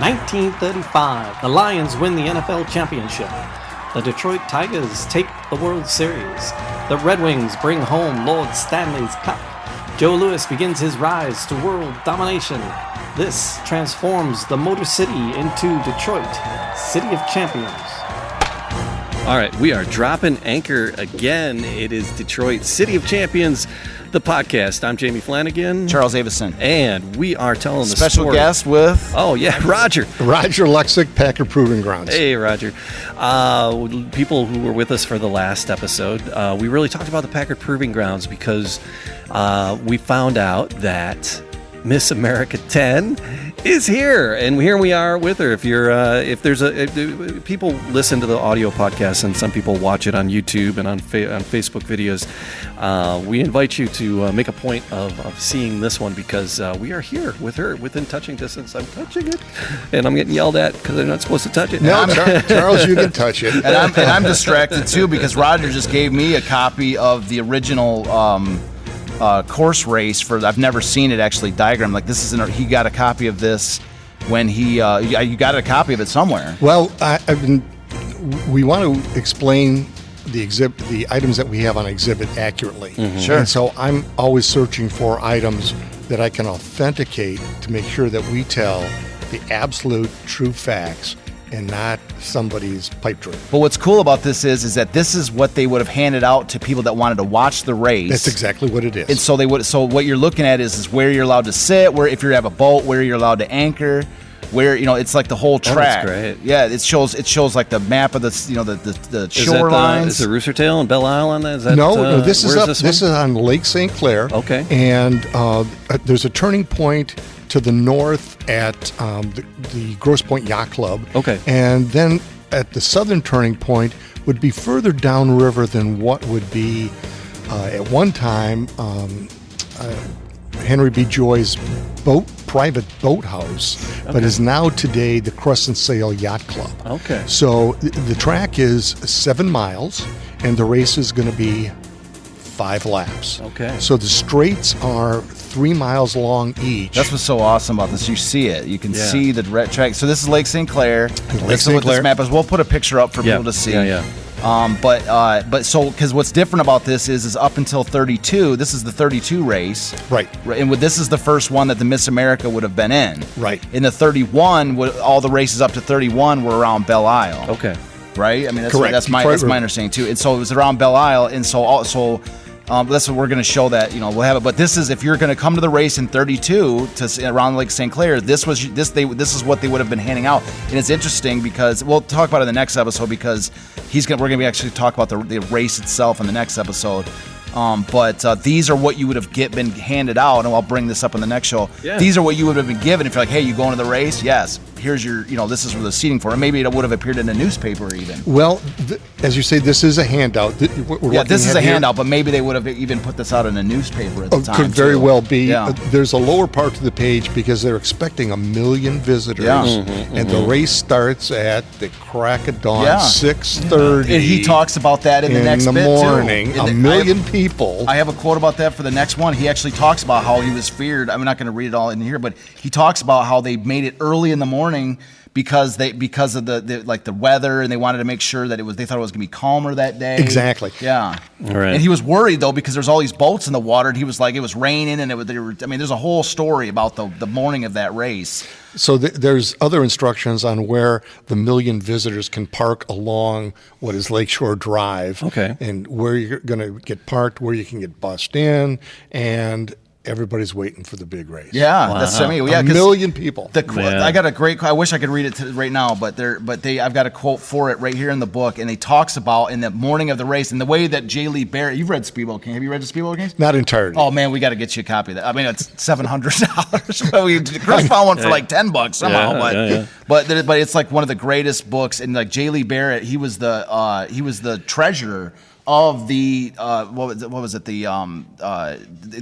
1935, the Lions win the NFL championship. The Detroit Tigers take the World Series. The Red Wings bring home Lord Stanley's Cup. Joe Louis begins his rise to world domination. This transforms the Motor City into Detroit, City of Champions. All right, we are dropping anchor again. It is Detroit, City of Champions, the podcast. I'm Jamie Flanagan. Charles Avison. And we are telling the special story. Guest with... Oh, yeah, Roger. Roger Luksik, Packard Proving Grounds. Hey, Roger. People who were with us for the last episode, we really talked about the Packard Proving Grounds because we found out that Miss America 10 is here, and here we are with her. If people listen to the audio podcast, and some people watch it on YouTube and on Facebook videos, we invite you to make a point of seeing this one because we are here with her within touching distance. I'm touching it, and I'm getting yelled at because I'm not supposed to touch it. No, Charles, you can touch it. And I'm distracted too because Roger just gave me a copy of the original course race for. I've never seen it actually diagrammed. Like this is he got a copy of this when you got a copy of it somewhere. Well, we want to explain the items that we have on exhibit accurately. Mm-hmm. Sure. And so I'm always searching for items that I can authenticate to make sure that we tell the absolute true facts and not somebody's pipe dream. But what's cool about this is that this is what they would have handed out to people that wanted to watch the race. That's exactly what it is. And so So what you're looking at is where you're allowed to sit, where if you have a boat, where you're allowed to anchor, where it's like the whole track. Oh, that's great. Yeah, it shows like the map of the the shorelines. Is the Rooster Tail and Belle Isle on that? Is that no, this is up. This is on Lake St. Clair. Okay. And there's a turning point to the north at the Grosse Pointe Yacht Club. Okay. And then at the southern turning point would be further downriver than what would be at one time Henry B. Joy's private boathouse, but is now today the Crescent Sail Yacht Club. Okay. So the track is 7 miles, and the race is going to be 5 laps. Okay. So the straights are 3 miles long each. That's what's so awesome about this. You see it. You can see the track. So this is Lake St. Clair. This is what this map is. We'll put a picture up for people to see. Yeah. But so because what's different about this is up until 32. This is the 32 race. Right. And this is the first one that the Miss America would have been in. Right. In the 31, all the races up to 31 were around Belle Isle. Okay. Right. I mean Correct. That's my understanding too. And so it was around Belle Isle, and so that's what we're going to show that we'll have it. But this is if you're going to come to the race in 32 to around Lake St. Clair. This is what they would have been handing out, and it's interesting because we'll talk about it in the next episode because we're going to be actually talk about the race itself in the next episode. But these are what you would have been handed out, and I'll bring this up in the next show. Yeah. These are what you would have been given if you're like, hey, you going to the race? Yes. Here's your, this is the seating for it. Maybe it would have appeared in a newspaper even. Well, as you say, this is a handout. This is a handout, but maybe they would have even put this out in a newspaper at the time. Could very well be. Yeah. There's a lower part to the page because they're expecting 1 million visitors, and the race starts at the crack of dawn, 6:30. And he talks about that in the next bit morning. Too. 1 million people. I have a quote about that for the next one. He actually talks about how he was feared. I'm not going to read it all in here, but he talks about how they made it early in the morning because of the weather, and they wanted to make sure that they thought it was going to be calmer that day. Exactly. Yeah. All right. And he was worried though because there's all these boats in the water, and he was like, it was raining, and there's a whole story about the morning of that race. So there's other instructions on where the 1 million visitors can park along what is Lakeshore Drive. Okay. And where you're going to get parked, where you can get bussed in, and everybody's waiting for the big race. Yeah, wow. that's 1 million people. I got a great. I wish I could read it right now, but I've got a quote for it right here in the book, and he talks about in the morning of the race and the way that J. Lee Barrett. You've read Speedboat King. Have you read the Speedboat Kings? Not entirely. Oh man, we got to get you a copy of that. I mean, it's $700. Chris found one for like $10 somehow, but it's like one of the greatest books. And like J. Lee Barrett, he was the treasurer of the what was it the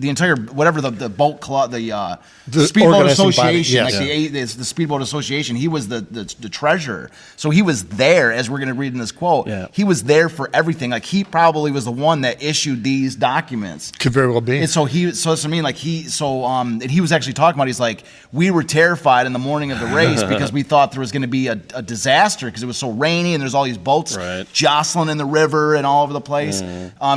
entire whatever the boat club the speedboat organizing association body, yes. like the speedboat association. He was the treasurer, so he was there, as we're going to read in this quote. Yeah. He was there for everything. Like he probably was the one that issued these documents. Could very well be. And so that's what I mean. Like and he was actually talking about. He's like, we were terrified in the morning of the race because we thought there was going to be a disaster because it was so rainy and there's all these boats jostling in the river and all over the place.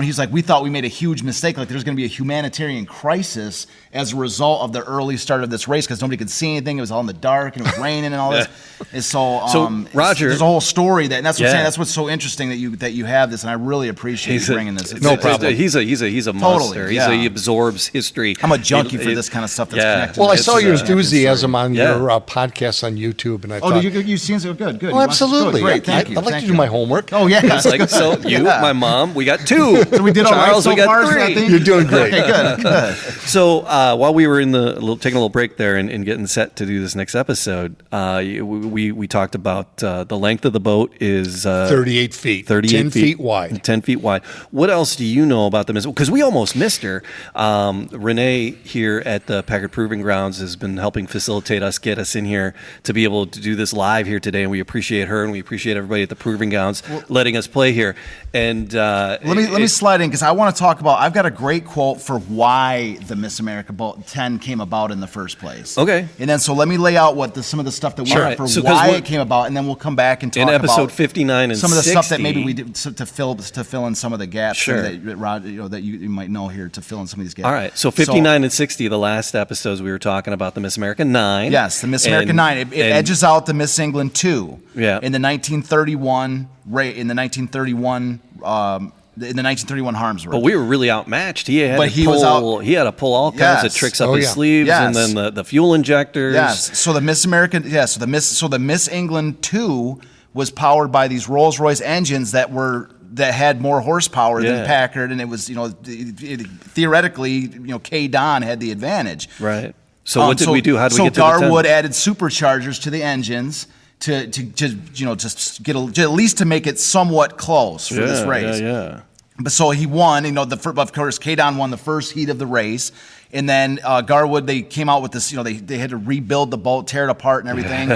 He's like, we thought we made a huge mistake. Like there's going to be a humanitarian crisis as a result of the early start of this race because nobody could see anything. It was all in the dark and it was raining and all this. And so Roger, there's a whole story and that's what I'm saying. That's what's so interesting that you have this, and I really appreciate you bringing this. No problem. He's a monster. Totally, He absorbs history. I'm a junkie for this kind of stuff that's connected. Well, I to saw your this, enthusiasm on your podcast on YouTube, and I thought, did you seen so good? Oh, absolutely. Great, thank you. I'd like to do my homework. Oh yeah. It's like, so you, my mom, we got 2. So we did all right Charles, so we got far, 3. I think? You're doing great. Okay, good. So while we were taking a little break there and getting set to do this next episode, we talked about the length of the boat is 38 feet. 10 feet wide. 10 feet wide. What else do you know about the Miss? Because we almost missed her. Renee here at the Packard Proving Grounds has been helping facilitate us, get us in here to be able to do this live here today, and we appreciate her and we appreciate everybody at the Proving Grounds letting us play here. And let me slide in because I want to talk about. I've got a great quote for why the Miss America 10 came about in the first place. Okay. And then so let me lay out what some of the stuff that we have for why it came about, and then we'll come back and talk in episode about 59 and some of the 60, stuff that maybe we did to fill in some of the gaps. Sure. That Rod, that you might know here to fill in some of these gaps. All right. So 59 and 60, the last episodes we were talking about the Miss America 9. Yes, the Miss America 9. It edges out the Miss England 2. Yeah. In the 1931 Harms race. But we were really outmatched. He had to pull all kinds of tricks up his sleeves, and then the fuel injectors. Yes. So the Miss America, the Miss England 2 was powered by these Rolls-Royce engines that had more horsepower than Packard, and it was theoretically K Don had the advantage. Right. So what did we do? How did we get to Garwood added superchargers to the engines to get at least to make it somewhat close for this race. Yeah. But so he won. Of course, K-Don won the first heat of the race, and then Garwood, they came out with this. They had to rebuild the boat, tear it apart, and everything.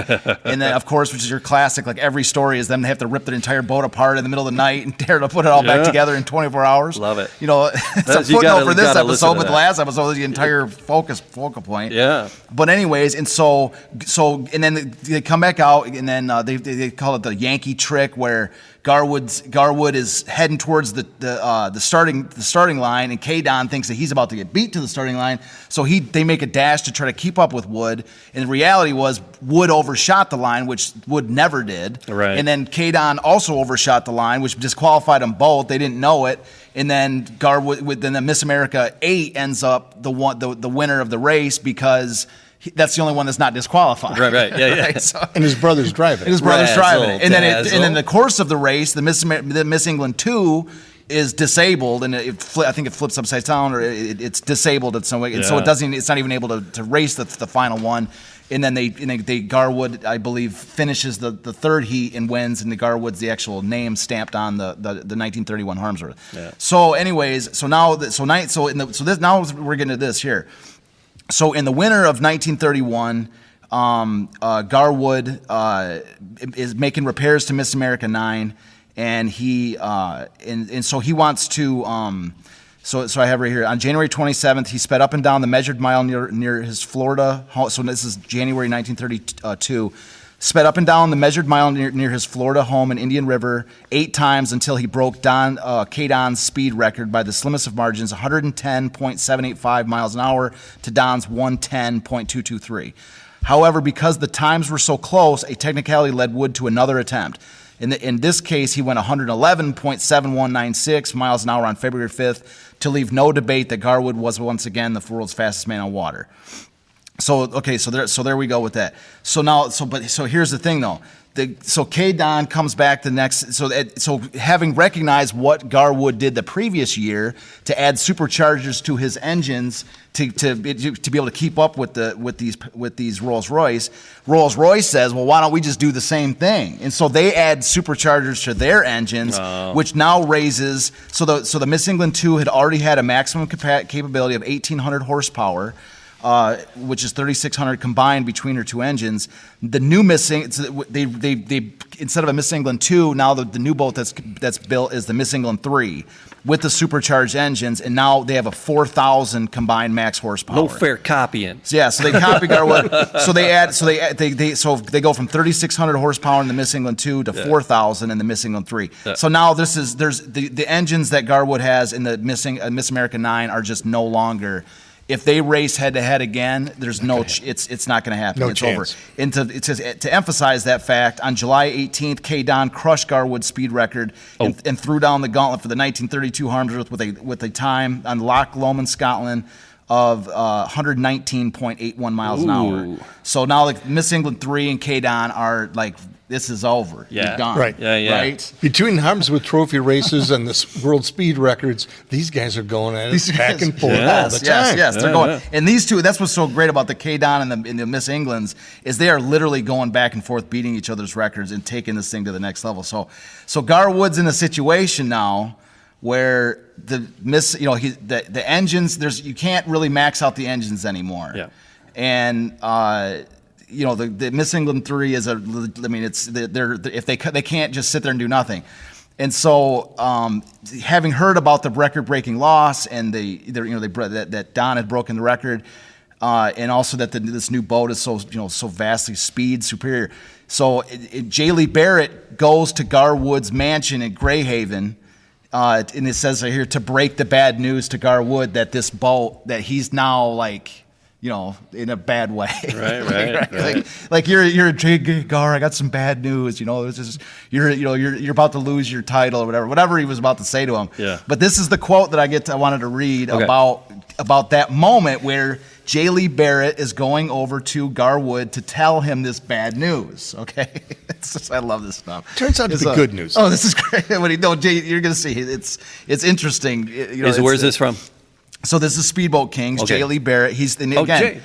And then, of course, which is your classic, like every story is them. They have to rip the entire boat apart in the middle of the night and put it all back together in 24 hours. Love it. It's a footnote for this episode, but the last episode was the entire focal point. Yeah. But anyways, and and then they come back out, and then they call it the Yankee trick, where Garwood is heading towards the starting line, and K-Don thinks that he's about to get beat to the starting line. So they make a dash to try to keep up with Wood, and the reality was Wood overshot the line, which Wood never did. Right. And then K-Don also overshot the line, which disqualified them both. They didn't know it. And then then the Miss America 8 ends up the winner of the race because that's the only one that's not disqualified. Right. Yeah. Right? So, and his brother's driving. And then the course of the race, the Miss England 2 is disabled, and I think it flips upside down, or it's disabled in some way, and so it's not even able to race the final one. And then Garwood, I believe, finishes the third heat and wins, and the Garwood's the actual name stamped on the 1931 Harmsworth. Yeah. So, anyways, now we're getting to this here. So in the winter of 1931, Garwood is making repairs to Miss America 9, and so he wants to. So I have right here on January 27th, he sped up and down the measured mile near his Florida home. So this is January 1932. Sped up and down the measured mile near his Florida home in Indian River 8 times until he broke K-Don's speed record by the slimmest of margins, 110.785 miles an hour to Don's 110.223. However, because the times were so close, a technicality led Wood to another attempt. In this case, he went 111.7196 miles an hour on February 5th to leave no debate that Garwood was once again the world's fastest man on water. So there we go with that. So here's the thing though. So K-Don comes back the next. So having recognized what Garwood did the previous year to add superchargers to his engines to be able to keep up with these Rolls-Royce. Rolls-Royce says, well, why don't we just do the same thing? And so they add superchargers to their engines, which now raises. So the Miss England 2 had already had a maximum capability of 1,800 horsepower. Which is 3,600 combined between her two engines. The new they instead of a Miss England 2, now the new boat that's built is the Miss England 3 with the supercharged engines, and now they have a 4,000 combined max horsepower. No fair copying. So they copy Garwood. So they go from 3,600 horsepower in the Miss England 2 to 4,000 in the Miss England 3. So now there's the engines that Garwood has in the Miss America 9 are just no longer. If they race head to head again, there's it's not going to happen. No it's chance. over. And to emphasize that fact, on July 18th, K-Don crushed Garwood's speed record and threw down the gauntlet for the 1932 Harmsworth with a time on Loch Lomond, Scotland, of 119.81 miles an hour. So now like Miss England 3 and K-Don are like, this is over. Yeah. You're done. Right. Yeah. Right? Between Harmsworth Trophy races and the world speed records, these guys are going at it back and forth all the time. Yes, they're going. And these two, that's what's so great about the K-Don and the Miss Englands, is they are literally going back and forth, beating each other's records and taking this thing to the next level. So Garwood's in a situation now where the engines, you can't really max out the engines anymore. Yeah. And the Miss England 3 is if they can't just sit there and do nothing. And so, having heard about the record-breaking loss and that Don had broken the record, and also that this new boat is so vastly speed superior. So J. Lee Barrett goes to Garwood's mansion in Greyhaven, and it says right here to break the bad news to Garwood that this boat that he's now in a bad way. Right. Like you're a Gar, I got some bad news. It's just you're about to lose your title or whatever he was about to say to him. Yeah. But this is the quote that I wanted to read about that moment where J. Lee Barrett is going over to Garwood to tell him this bad news. Okay, I love this stuff. Turns out to be good news. Oh, this is great. Jay, you're going to see it's interesting. Where's this from? So this is Speedboat Kings, Okay. J. Lee Barrett. He's Jay.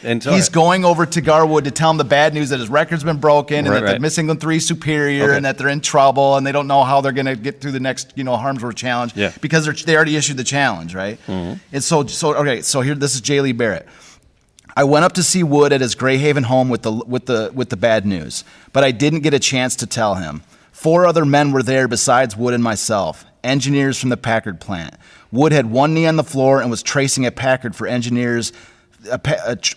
going over to Garwood to tell him the bad news that his record's been broken and that the Miss England 3 is superior and that they're in trouble and they don't know how they're going to get through the next Harmsworth challenge because they already issued the challenge, right? Mm-hmm. And so here, this is J. Lee Barrett. I went up to see Wood at his Greyhaven home with the bad news, but I didn't get a chance to tell him. 4 other men were there besides Wood and myself, engineers from the Packard plant. Wood had one knee on the floor and was tracing at Packard for engineers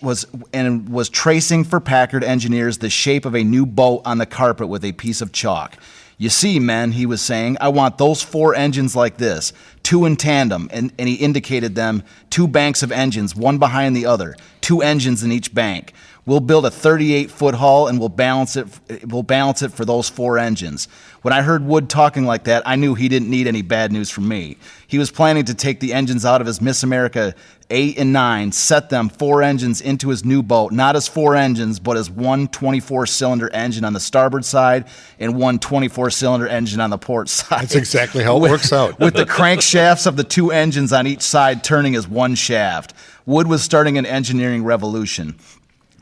was tracing for Packard engineers the shape of a new boat on the carpet with a piece of chalk. You see, men, he was saying, I want those 4 engines like this, 2 in tandem, and he indicated them, 2 banks of engines, one behind the other, 2 engines in each bank. We'll build a 38-foot hull and we'll balance it for those 4 engines. When I heard Wood talking like that, I knew he didn't need any bad news from me. He was planning to take the engines out of his Miss America 8 and 9, set them 4 engines into his new boat, not as 4 engines, but as one 24-cylinder engine on the starboard side and one 24-cylinder engine on the port side. That's exactly how it works out. With the crankshafts of the 2 engines on each side turning as one shaft. Wood was starting an engineering revolution.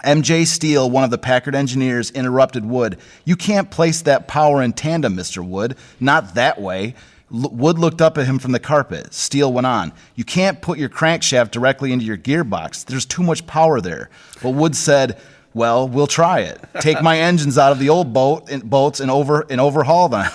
M.J. Steele, one of the Packard engineers, interrupted Wood. You can't place that power in tandem, Mr. Wood. Not that way. Wood looked up at him from the carpet. Steele went on. You can't put your crankshaft directly into your gearbox. There's too much power there. But Wood said, well, we'll try it. Take my engines out of the old boats and overhaul them.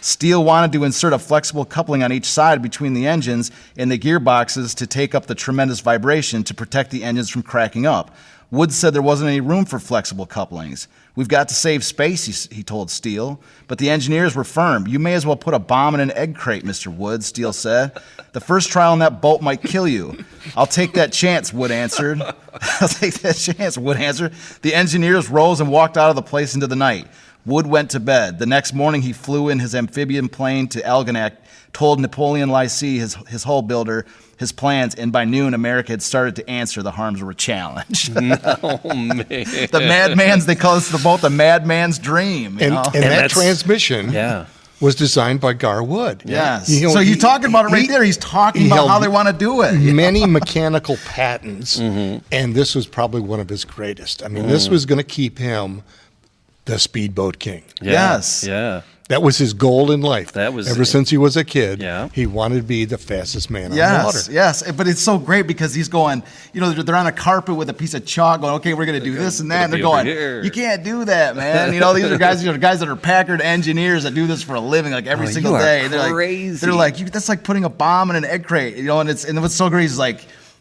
Steele wanted to insert a flexible coupling on each side between the engines and the gearboxes to take up the tremendous vibration to protect the engines from cracking up. Wood said there wasn't any room for flexible couplings. We've got to save space, he told Steele. But the engineers were firm. You may as well put a bomb in an egg crate, Mr. Wood, Steele said. The first trial on that boat might kill you. I'll take that chance, Wood answered. I'll take that chance, Wood answered. The engineers rose and walked out of the place into the night. Wood went to bed. The next morning, he flew in his amphibian plane to Algonac, told Napoleon Lycée, his hull builder, his plans, and by noon, America had started to answer. The harms were challenged. Man. The Madman's, they call this the boat the Madman's dream. You know? And that that's- transmission Yeah. was designed by Gar Wood. Yes. You know, so you're talking about it right he- there. He's talking he about held how they want to do it. Many mechanical patents, and this was probably one of his greatest. I mean, this was going to keep him the speedboat king. Yeah. Yes. Yeah. That was his goal in life. That was- ever since he was a kid. Yeah. He wanted to be the fastest man on the water. Yes, but it's so great because he's going, you know, they're on a carpet with a piece of chalk going, okay, we're going to do this and that. And they're be over going, here. you can't do that, man. You know, these are guys that are Packard engineers that do this for a living, like every Oh, single you are day. They're crazy. like, that's like putting a bomb in an egg crate, you know, and what's so great is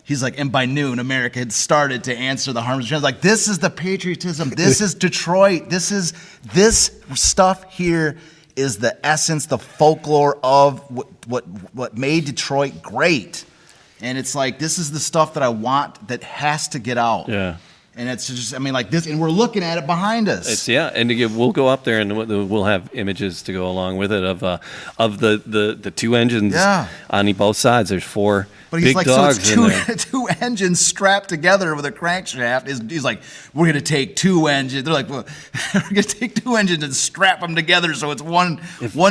he's like, and by noon, America had started to answer the harms. Like, this is the patriotism. This is Detroit. This stuff here is the essence, the folklore of what made Detroit great. And it's like, this is the stuff that I want that has to get out. Yeah. And it's just, I mean, like this, and we're looking at it behind us. It's and again, we'll go up there and we'll have images to go along with it of the two engines on both sides. There's four But he's big like, dogs so in it's there. two engines strapped together with a crankshaft. He's like, we're going to take two engines. They're like, well, we're going to take two engines and strap them together so it's one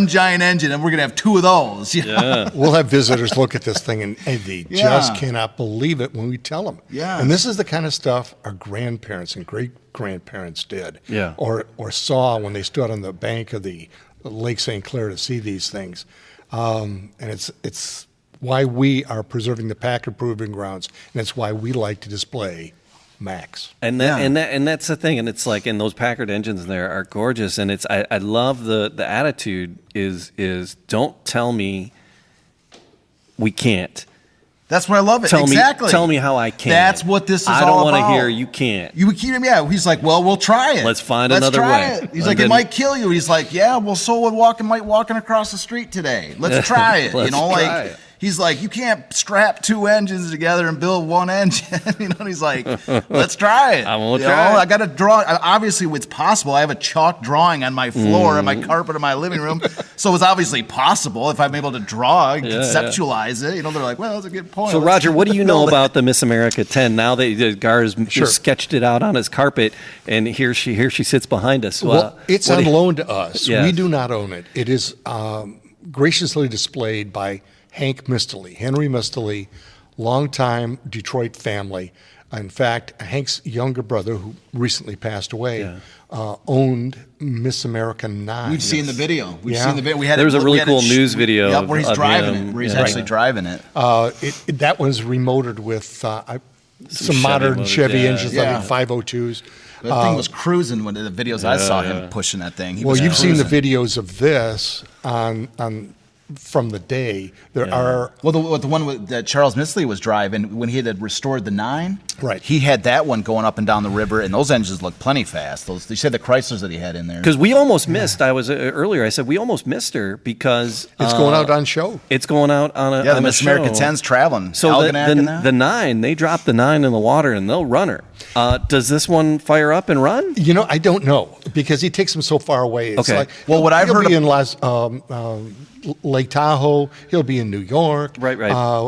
giant engine, and we're going to have two of those. You know? Yeah. We'll have visitors look at this thing, and they Yeah. just cannot believe it when we tell them. Yeah. And this is the kind of stuff our grandparents and great-grandparents did. Yeah. Or saw when they stood on the bank of the Lake St. Clair to see these things. And it's why we are preserving the Packard Proving Grounds, and it's why we like to display Max. And that's the thing, and it's like, and those Packard engines there are gorgeous, and it's I love the attitude is don't tell me we can't. That's what I love it. Tell exactly. me how I can. That's what this is all I don't about. want to hear you can't. You would keep him, yeah. He's like, well, we'll try it. Let's find Let's another try way. It. He's And like, then- it might kill you. He's like, yeah, well, so would walking across the street today. Let's try it. Let's you know, try like it. he's like, you can't strap two engines together and build one engine. You know, and he's like, let's try it. I won't You try know, it. I got to draw. Obviously, it's possible. I have a chalk drawing on my floor and my carpet in my living room, so it's obviously possible if I'm able to draw, conceptualize it. You know, they're like, well, that's a good point. So, Let's Roger, what do you know build it. about the Miss America 10? Now that Gar's Sure. sketched it out on his carpet, and here she sits behind us. Well, it's what on do you- loan to us. Yes. We do not own it. It is graciously displayed by Hank Mistely, Henry Mistely, longtime Detroit family. In fact, Hank's younger brother, who recently passed away, owned Miss America 9. We've seen the video. We've Yeah. seen the video. We had There was a we really had cool it news video Yep, where he's of driving him. it. Where he's Yeah. actually driving it. That was remoted with some Chevy modern motors, Chevy yeah. engines, Yeah. like 502s. That thing was cruising when the videos I saw him pushing that thing. He Well, was you've seen the cruising. videos of this on from the day. There are Well, the one that Charles Misley was driving when he had restored the 9, Right. He had that one going up and down the river, and those engines looked plenty fast. They said the Chryslers that he had in there. Because we almost missed. I was earlier. I said we almost missed her because it's going out on show. It's going out on a Yeah, the on a Miss America show. 10's traveling. So Algonac and the that? 9, they drop the 9 in the water and they'll run her. Does this one fire up and run? You know, I don't know because he takes them so far away. It's Okay. like, Well, what I've he'll heard be of- in Lake Tahoe. He'll be in New York. Right.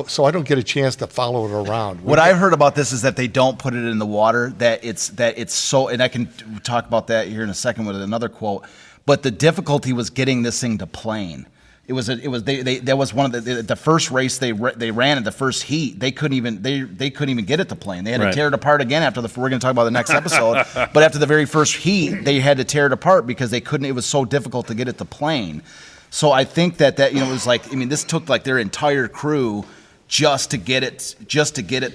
So I don't get a chance to follow it around. What I've heard about this is that they don't put it in the water. That it's so, and I can talk about that here in a second with another quote. But the difficulty was getting this thing to plane. That was one of the first race they ran in the first heat. They couldn't even get it to plane. They had to Right. tear it apart again after we're going to talk about the next episode. But after the very first heat, they had to tear it apart because they couldn't. It was so difficult to get it to plane. So I think that it was like, I mean, this took like their entire crew just to get it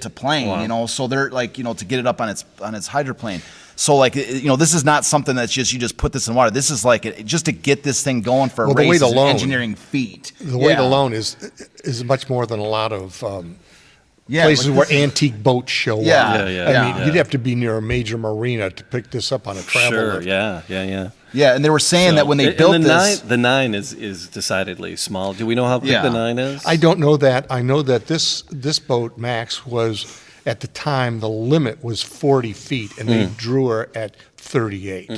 to plane. Wow. You know, so they're like, you know, to get it up on its hydroplane. So like, you know, this is not something that's just you just put this in water. This is like just to get this thing going for a Well, the race weight is an alone- engineering feat. The weight Yeah. alone is much more than a lot of Yeah, places like where this is- antique boats show Yeah, up. Yeah, I yeah, mean, yeah. you'd have to be near a major marina to pick this up on a travel Sure. lift. Yeah. Yeah, and they were saying that when they And built the this, 9 is decidedly small. Do we know how big Yeah. the 9 is? I don't know that. I know that this boat, Max, was At the time, the limit was 40 feet, and they drew her at 38.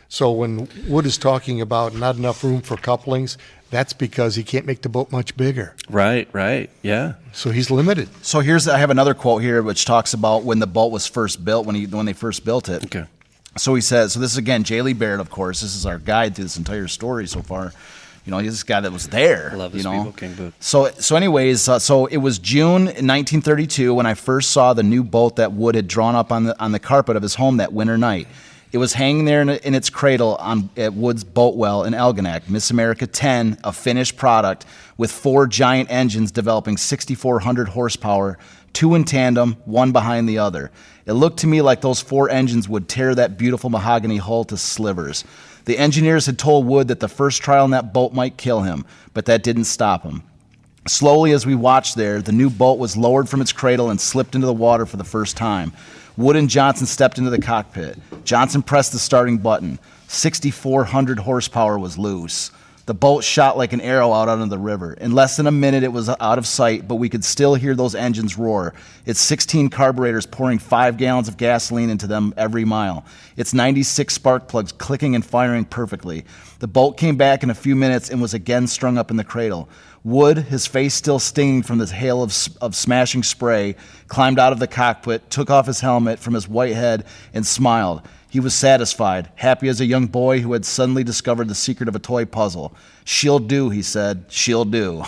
So when Wood is talking about not enough room for couplings, that's because he can't make the boat much bigger. Right, yeah. So he's limited. So I have another quote here which talks about when the boat was first built, when they first built it. Okay. So he says, so this is again J. Lee Barrett, of course. This is our guide through this entire story so far. He's this guy that was there. I love this People King book. So anyways, so it was June in 1932 when I first saw the new boat that Wood had drawn up on the carpet of his home that winter night. It was hanging there in its cradle at Wood's boat well in Algonac, Miss America 10, a finished product with 4 giant engines developing 6,400 horsepower, 2 in tandem, one behind the other. It looked to me like those 4 engines would tear that beautiful mahogany hull to slivers. The engineers had told Wood that the first trial in that boat might kill him, but that didn't stop him. Slowly, as we watched there, the new boat was lowered from its cradle and slipped into the water for the first time. Wood and Johnson stepped into the cockpit. Johnson pressed the starting button. 6,400 horsepower was loose. The boat shot like an arrow out onto the river. In less than a minute, it was out of sight, but we could still hear those engines roar. Its 16 carburetors pouring 5 gallons of gasoline into them every mile. Its 96 spark plugs clicking and firing perfectly. The boat came back in a few minutes and was again strung up in the cradle. Wood, his face still stinging from this hail of smashing spray, climbed out of the cockpit, took off his helmet from his white head, and smiled. He was satisfied, happy as a young boy who had suddenly discovered the secret of a toy puzzle. "She'll do," he said. "She'll do."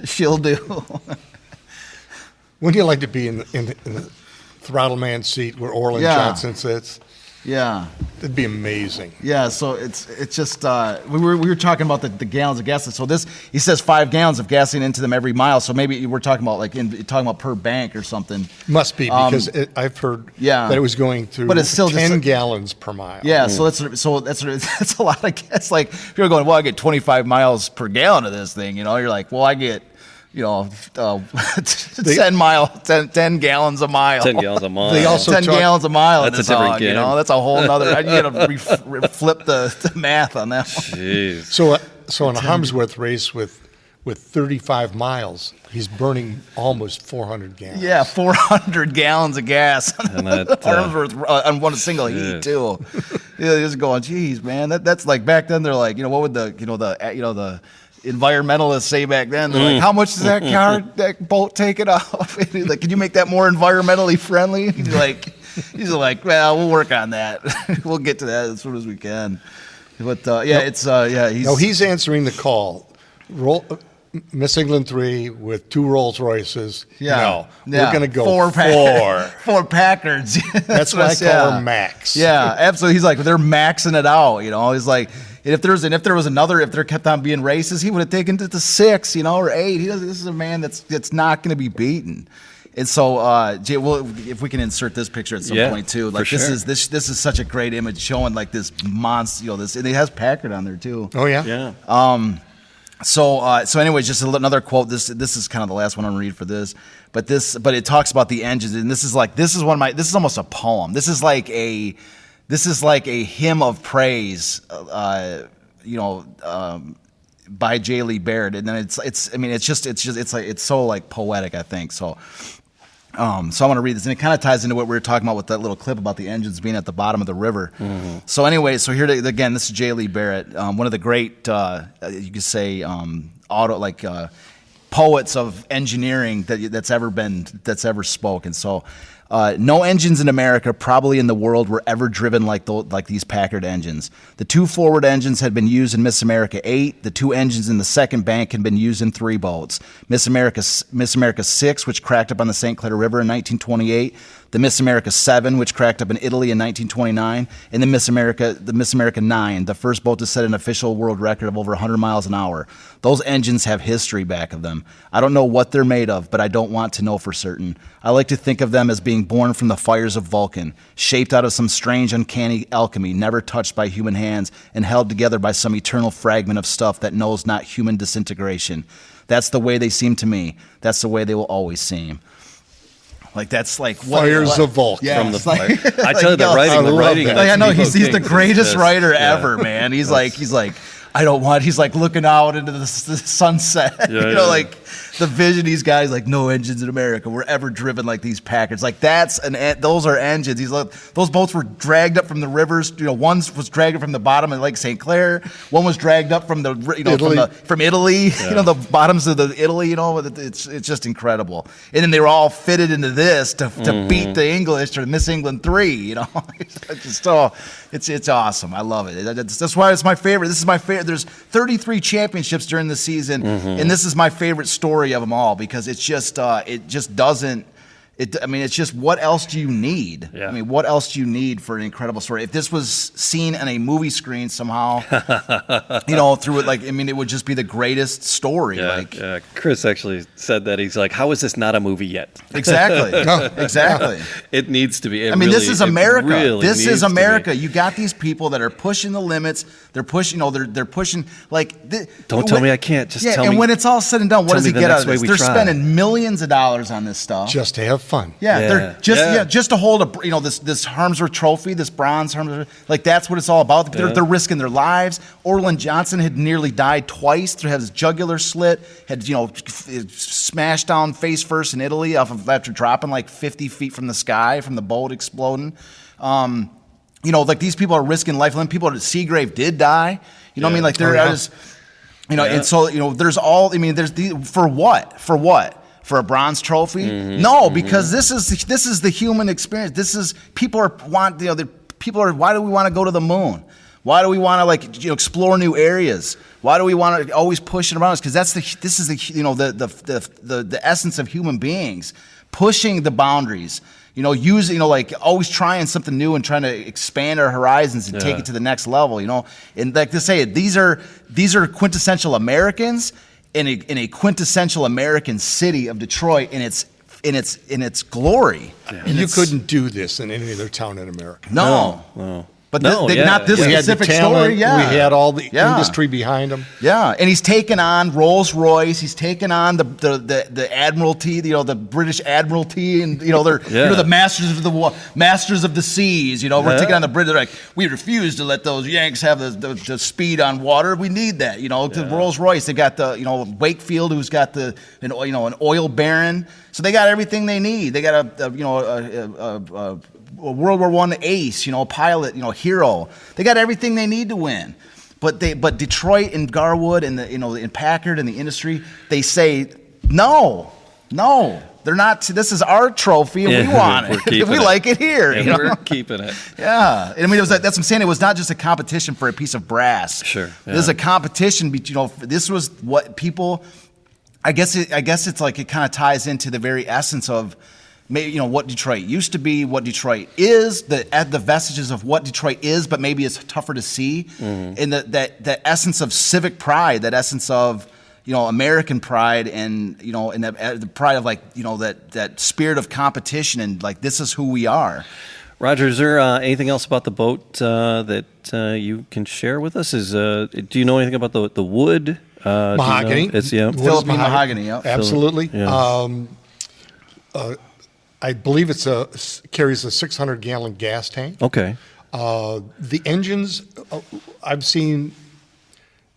She'll do. Wouldn't you like to be in the throttle man seat where Orland Johnson sits? Yeah. That'd be amazing. Yeah, so it's just we were talking about the gallons of gasoline. So this, he says 5 gallons of gasoline into them every mile. So maybe we're talking about talking about per bank or something. Must be because I've heard that it was going through but it's still 10 gallons per mile. Yeah, so that's a lot of gas. Like if you're going, well, I get 25 miles per gallon of this thing. You're like, well, I get 10 gallons a mile. 10 gallons a mile. They also 10 gallons a mile. That's a different game. That's a whole nother. You got to flip the math on that one. Jeez. So in a Harmsworth race with 35 miles, he's burning almost 400 gallons. Yeah, 400 gallons of gas And that, Harmsworth on one single heat too. Yeah, just going, geez, man, that's like back then. They're like, what would the environmentalists say back then? They're like, how much does that boat take it off? Like, can you make that more environmentally friendly? He's like, well, we'll work on that. We'll get to that as soon as we can. But he's answering the call. Miss England 3 with 2 Rolls Royces. Yeah. No, we're going to go 4 Packards. That's why I call her Max. Yeah, absolutely. He's like, they're maxing it out. He's like, if there kept on being races, he would have taken it to 6, or 8. This is a man that's not going to be beaten. And so, Jay, if we can insert this picture at some point too, like this is such a great image showing like this monster, and it has Packard on there too. Oh yeah, yeah. So anyways, just another quote. This is kind of the last one I'm gonna read for this, but it talks about the engines, and this is almost a poem. This is like a hymn of praise, by J. Lee Barrett, and then it's so like poetic, I think. So I want to read this, and it kind of ties into what we were talking about with that little clip about the engines being at the bottom of the river. Mm-hmm. So anyway, here again, this is J. Lee Barrett, one of the great, you could say, poets of engineering that's ever spoken. So, no engines in America, probably in the world, were ever driven like these Packard engines. The 2 forward engines had been used in Miss America 8. The 2 engines in the second bank had been used in 3 boats. Miss America 6, which cracked up on the St. Clair River in 1928. The Miss America 7, which cracked up in Italy in 1929, and the Miss America 9, the first boat to set an official world record of over 100 miles an hour. Those engines have history back of them. I don't know what they're made of, but I don't want to know for certain. I like to think of them as being born from the fires of Vulcan, shaped out of some strange, uncanny alchemy, never touched by human hands, and held together by some eternal fragment of stuff that knows not human disintegration. That's the way they seem to me. That's the way they will always seem. Like that's like fires of Vulcan from the fire. I tell you, the writing. I know he's the greatest writer ever, man. He's like I don't want. He's like looking out into the sunset. the vision. These guys like no engines in America were ever driven like these Packards. Like those are engines. Those boats were dragged up from the rivers. One was dragged up from the bottom of Lake St. Clair. One was dragged up from from Italy. Yeah. The bottoms of the Italy. It's just incredible. And then they were all fitted into this to beat the English or Miss England 3. It's awesome. I love it. That's why it's my favorite. This is my favorite. There's 33 championships during the season, and this is my favorite story of them all because it's just doesn't. It's just what else do you need? Yeah. What else do you need for an incredible story? If this was seen on a movie screen somehow, through it, it would just be the greatest story. Yeah, Chris actually said that. He's like, how is this not a movie yet? Exactly. Exactly. It needs to be. This is America. This is America. Be. You got these people that are pushing the limits. They're pushing, they're pushing Don't tell me I can't. Just tell me. And when it's all said and done, what does he get out of this? They're try. spending millions of dollars on this stuff. Just to have fun. They're just to hold this Harmsworth trophy, this bronze Harmsworth, that's what it's all about. They're risking their lives. Orland Johnson had nearly died twice. Had his jugular slit, had smashed down face first in Italy after dropping 50 feet from the sky from the boat exploding. These people are risking life. People at Seagrave did die. And so there's all. There's for what? For a bronze trophy? No, because this is the human experience. This is why do we want to go to the moon? Why do we want to explore new areas? Why do we want to always push it around us? Because this is the essence of human beings, pushing the boundaries. Using always trying something new and trying to expand our horizons and take it to the next level. And like to say, these are quintessential Americans. In a quintessential American city of Detroit in its glory. Yeah. You couldn't do this in any other town in America. No. But not this specific story. Yeah, we had all the industry behind him. Yeah, and he's taken on Rolls Royce. He's taken on the Admiralty, the British Admiralty, and they're the masters of the seas. We're taking on the British. They're like, we refuse to let those Yanks have the speed on water. We need that. The Rolls Royce. They got the Wakefield, who's got an oil baron. So they got everything they need. They got a World War I ace, pilot, hero. They got everything they need to win. But Detroit and Garwood and in Packard and the industry, they say no. They're not. This is our trophy, and we want it. We like it here. And we're keeping it. Yeah, that's what I'm saying. It was not just a competition for a piece of brass. Sure. This is a competition. This was what people. I guess it's it kind of ties into the very essence of. Maybe what Detroit used to be, what Detroit is, the vestiges of what Detroit is, but maybe it's tougher to see, and that essence of civic pride, that essence of American pride, and and the pride of that spirit of competition, and this is who we are. Roger, is there anything else about the boat that you can share with us? Do you know anything about the wood? Mahogany. It's Philippine mahogany. Yeah, absolutely. Yeah. I believe carries a 600-gallon gas tank. Okay. The engines, I've seen,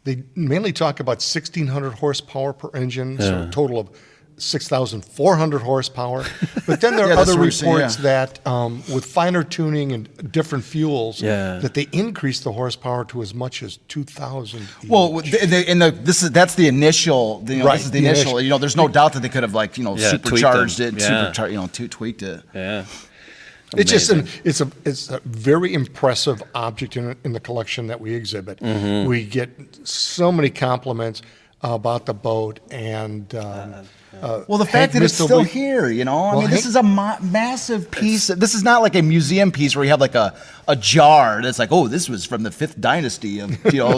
they mainly talk about 1,600 horsepower per engine, so a total of 6,400 horsepower. But then there are other reports that with finer tuning and different fuels, that they increase the horsepower to as much as 2,000 each. Well, that's the initial. This is the initial. There's no doubt that they could have supercharged it, tweaked it. Yeah. It's just it's a very impressive object in the collection that we exhibit. We get so many compliments about the boat and. The fact that it's still here, this is a massive piece. This is not like a museum piece where you have a jar that's this was from the 5th dynasty of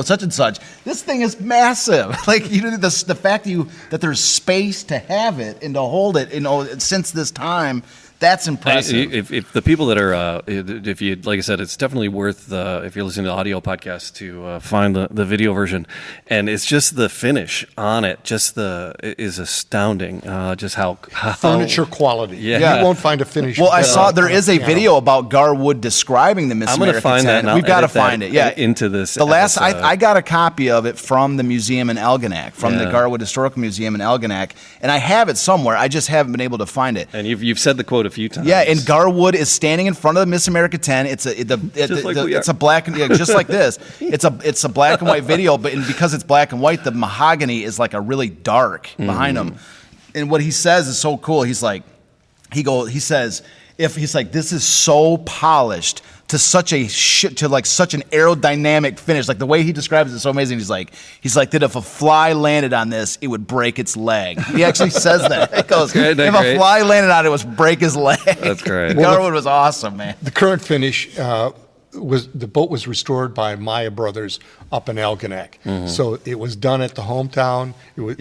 such and such. This thing is massive. The fact that there's space to have it and to hold it, since this time, That's impressive. If the people that are, if you, like I said, it's definitely worth, if you're listening to the audio podcast, to find the video version. And it's just the finish on it, it is astounding. Just how Furniture quality. Yeah. You won't find a finish. Well, I saw there is a video about Garwood describing the Miss I'm going to America find 10. that. And We've got to edit that find it. Yeah, into this. The last episode. I got a copy of it from the museum in Algonac, from the Garwood Historical Museum in Algonac, and I have it somewhere. I just haven't been able to find it. And you've said the quote a few times. Yeah, and Garwood is standing in front of the Miss America 10. It's a black and just like this. It's a black and white video, but because it's black and white, the mahogany is like a really dark behind him. And what he says is so cool. He's like, he says, this is so polished to such an aerodynamic finish. Like the way he describes it is so amazing. He's like that if a fly landed on this, it would break its leg. He actually says that. He goes, if a fly landed on it, it would break his leg. That's great. Garwood was awesome, man. The current finish the boat was restored by Maya Brothers up in Algonac. So it was done at the hometown. It was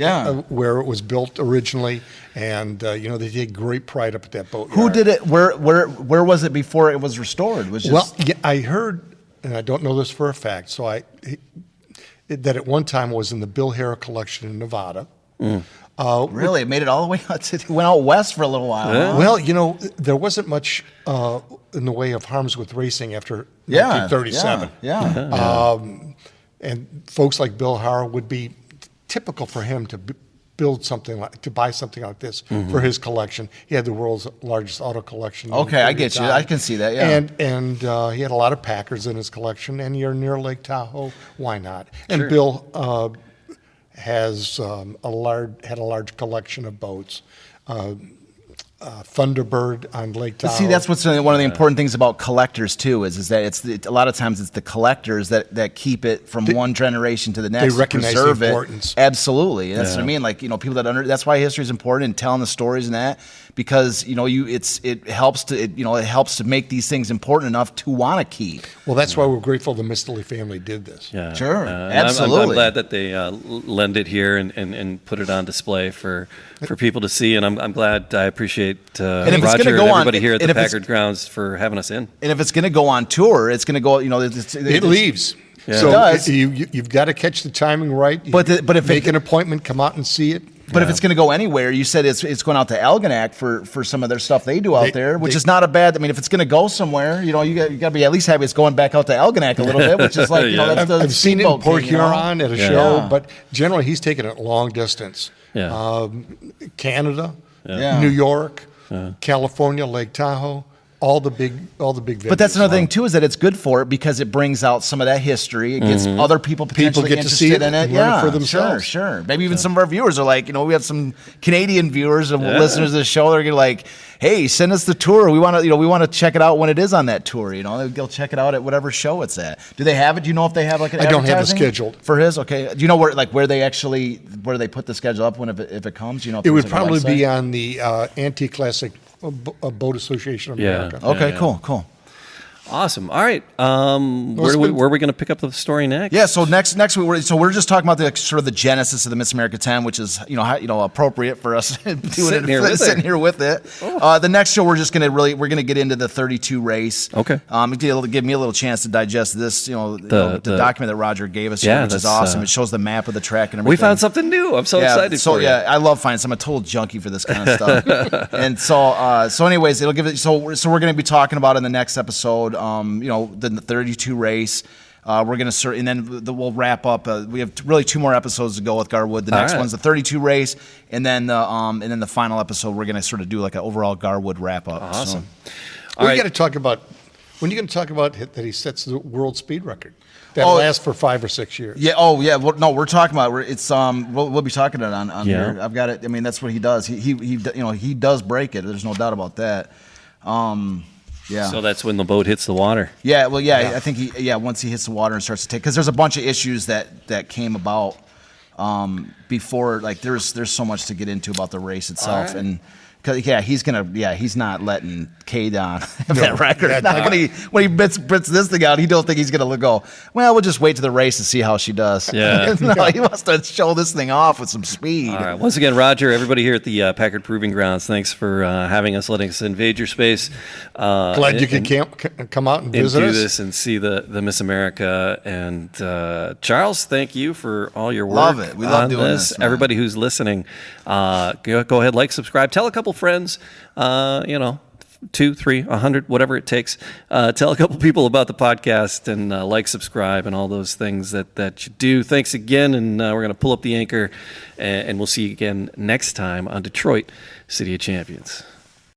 where it was built originally, and they take great pride up at that boat. Who did it? Where was it before it was restored? I heard, and I don't know this for a fact. So that at one time was in the Bill Harrah collection in Nevada. Really? It made it all the way out it went out west for a little while. Yeah. Well, there wasn't much in the way of harms with racing after 1937. And folks like Bill Harrah would be typical for him to buy something like this for his collection. He had the world's largest auto collection. Okay, I get you. I can see that. Yeah, and he had a lot of Packards in his collection. And you're near Lake Tahoe, why not? And Bill has had a large collection of boats. Thunderbird on Lake Tahoe. See, that's what's one of the important things about collectors too is that a lot of times it's the collectors that keep it from one generation to the next. They recognize the importance. Absolutely, that's what I mean. Like people that's why history is important and telling the stories and that, because it helps to make these things important enough to want to keep. Well, that's why we're grateful the Mistley family did this. Yeah, sure, absolutely. I'm glad that they lend it here and put it on display for people to see, and I'm glad. I appreciate Roger and everybody here at the Packard Grounds for having us in. And if it's going to go on tour, it's going to go. It leaves. Yeah. So it does. You've got to catch the timing right. But if make an appointment, come out and see it. But if it's going to go anywhere, you said it's going out to Algonac for some of their stuff they do out there, which is not a bad. I mean, if it's going to go somewhere, you got to be at least happy it's going back out to Algonac a little bit, which is like that's I've seen it in Port Huron at a show, but generally he's taken it long distance. Yeah. Canada, New York, California, Lake Tahoe. All the big venues. But that's another thing too, is that it's good for it because it brings out some of that history. It gets other people potentially get to see it in it. and learn it for themselves. Sure. Maybe even some of our viewers are like, we have some Canadian viewers and listeners to the show. They're gonna like, hey, send us the tour. We want to check it out when it is on that tour. They'll check it out at whatever show it's at. Do they have it? Do you know if they have like an I don't have it advertising scheduled for his. Okay. Do you know where they put the schedule up if it comes? If it would probably be on the Anti-Classic Boat Association of America. Okay, cool. Awesome. All right. Where are we going to pick up the story next? Yeah. So next we're just talking about the genesis of the Miss America 10, which is appropriate for us sitting here with it. The next show we're going to get into the 32 race. Okay. It'll give me a little chance to digest this. The document that Roger gave us, which is awesome. It shows the map of the track and everything. We found something new. I'm so excited. For you. I love finding. I'm a total junkie for this kind of stuff. And so anyways, it'll give it. So we're going to be talking about in the next episode. The 32 race. We're going to and then we'll wrap up. We have really 2 more episodes to go with Garwood. The next one's the 32 race, and then the final episode we're going to sort of do like an overall Garwood wrap up. Awesome. We got to talk about when you're going to talk about that he sets the world speed record that lasts for 5 or 6 years. Yeah. Oh yeah. Well, no, we're talking about it's we'll be talking about it on here. I've got it. I mean, that's what he does. He does break it. There's no doubt about that. Yeah. So that's when the boat hits the water. Yeah. Well, yeah. I think once he hits the water and starts to take, because there's a bunch of issues that came about before. Like there's so much to get into about the race itself, and 'Cause, he's not letting K down that record. Yeah, Not when he bits this thing out, he don't think he's gonna go, well, we'll just wait to the race and see how she does. Yeah. No, he wants to show this thing off with some speed. All right. Once again, Roger, everybody here at the Packard Proving Grounds, thanks for having us, letting us invade your space. Glad you could come out and visit do us. this and see the Miss America. And Charles, thank you for all your work. Love it. We love on doing this, man. Everybody who's listening, go ahead, like, subscribe, tell a couple friends. 2, 3, 100, whatever it takes. Tell a couple people about the podcast and like, subscribe, and all those things that you do. Thanks again, and we're going to pull up the anchor, and we'll see you again next time on Detroit, City of Champions.